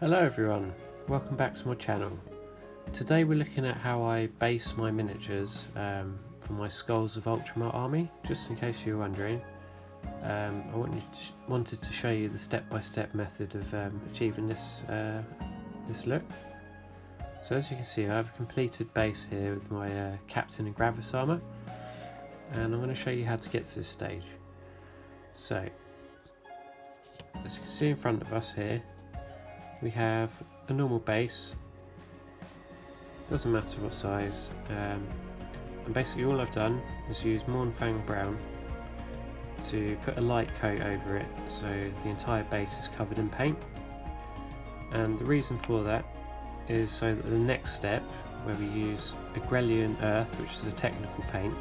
Hello everyone, welcome back to my channel. Today we're looking at how I base my miniatures for my Skulls of Ultramar army, just in case you were wondering. I wanted to show you the step-by-step method of achieving this look. So as you can see, I have a completed base here with my Captain and Gravis armour, and I'm going to show you how to get to this stage. So, as you can see in front of us here, we have a normal base, doesn't matter what size, and basically all I've done is use Mournfang Brown to put a light coat over it so the entire base is covered in paint. And the reason for that is so that the next step, where we use Agrelian Earth, which is a technical paint,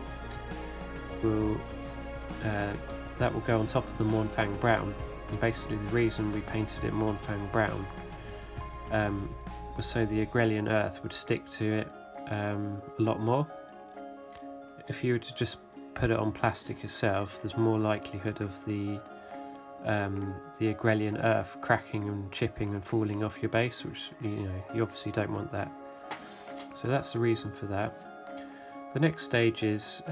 that will go on top of the Mournfang Brown. And basically the reason we painted it Mournfang Brown was so the Agrelian Earth would stick to it a lot more. If you were to just put it on plastic itself, there's more likelihood of the Agrelian Earth cracking and chipping and falling off your base, which you obviously don't want that. So that's the reason for that. The next stage is,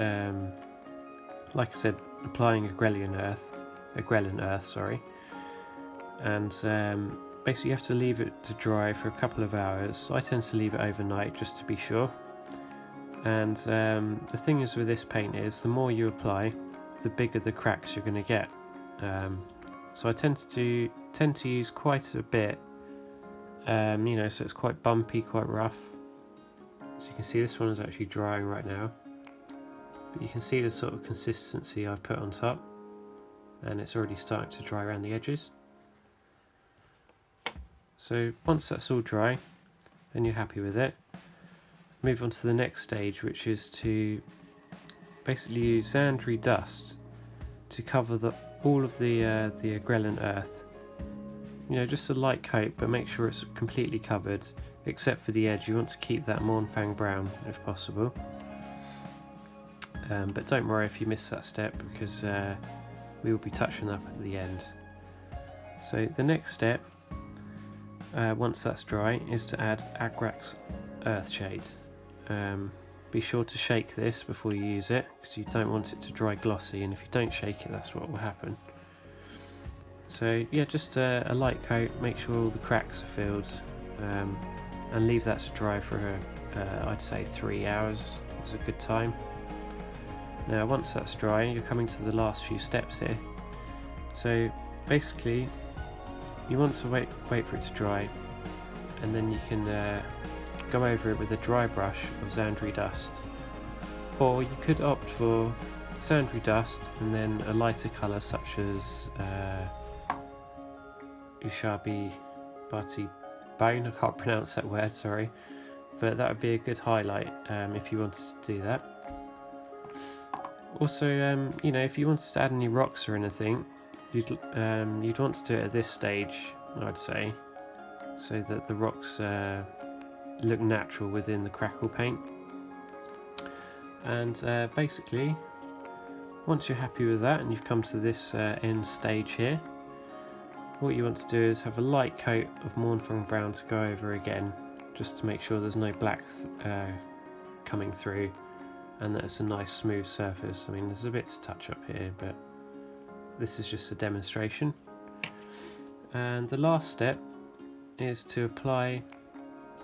like I said, applying Agrelian Earth, sorry, and basically you have to leave it to dry for a couple of hours. I tend to leave it overnight just to be sure. And the thing is with this paint is the more you apply, the bigger the cracks you're going to get. So I tend to use quite a bit, so it's quite bumpy, quite rough. So you can see this one is actually drying right now, but you can see the sort of consistency I've put on top, and it's already starting to dry around the edges. So once that's all dry and you're happy with it, move on to the next stage, which is to basically use Zandri dust to cover all of the Agrelian Earth. Just a light coat, but make sure it's completely covered except for the edge. You want to keep that Mournfang Brown if possible. But don't worry if you miss that step, because we will be touching up at the end. So the next step, once that's dry, is to add Agrax Earthshade. Be sure to shake this before you use it, because you don't want it to dry glossy, and if you don't shake it, that's what will happen. So yeah, just a light coat, make sure all the cracks are filled, and leave that to dry for I'd say 3 hours is a good time. Now once that's dry, you're coming to the last few steps here. So basically you want to wait for it to dry, and then you can go over it with a dry brush of Zandri dust, or you could opt for Zandri dust and then a lighter colour such as Ushabti Bati Bone. I can't pronounce that word, sorry, but that would be a good highlight if you wanted to do that. Also, if you wanted to add any rocks or anything, you'd want to do it at this stage, I'd say, so that the rocks look natural within the crackle paint. And basically, once you're happy with that and you've come to this end stage here, what you want to do is have a light coat of Mournfang Brown to go over again, just to make sure there's no black coming through, and that it's a nice smooth surface. I mean, there's a bit to touch up here, but this is just a demonstration. And the last step is to apply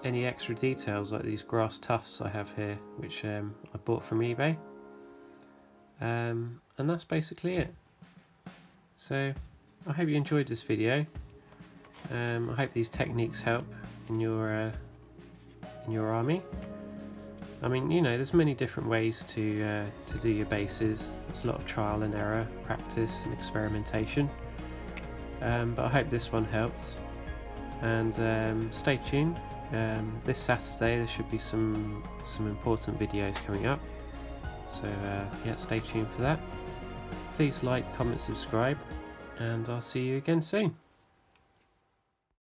any extra details, like these grass tufts I have here, which I bought from eBay, and that's basically it. So I hope you enjoyed this video. I hope these techniques help in your army. I mean, there's many different ways to do your bases. There's a lot of trial and error, practice and experimentation, but I hope this one helps. And stay tuned. This Saturday there should be some important videos coming up, so yeah, stay tuned for that. Please like, comment, subscribe, and I'll see you again soon.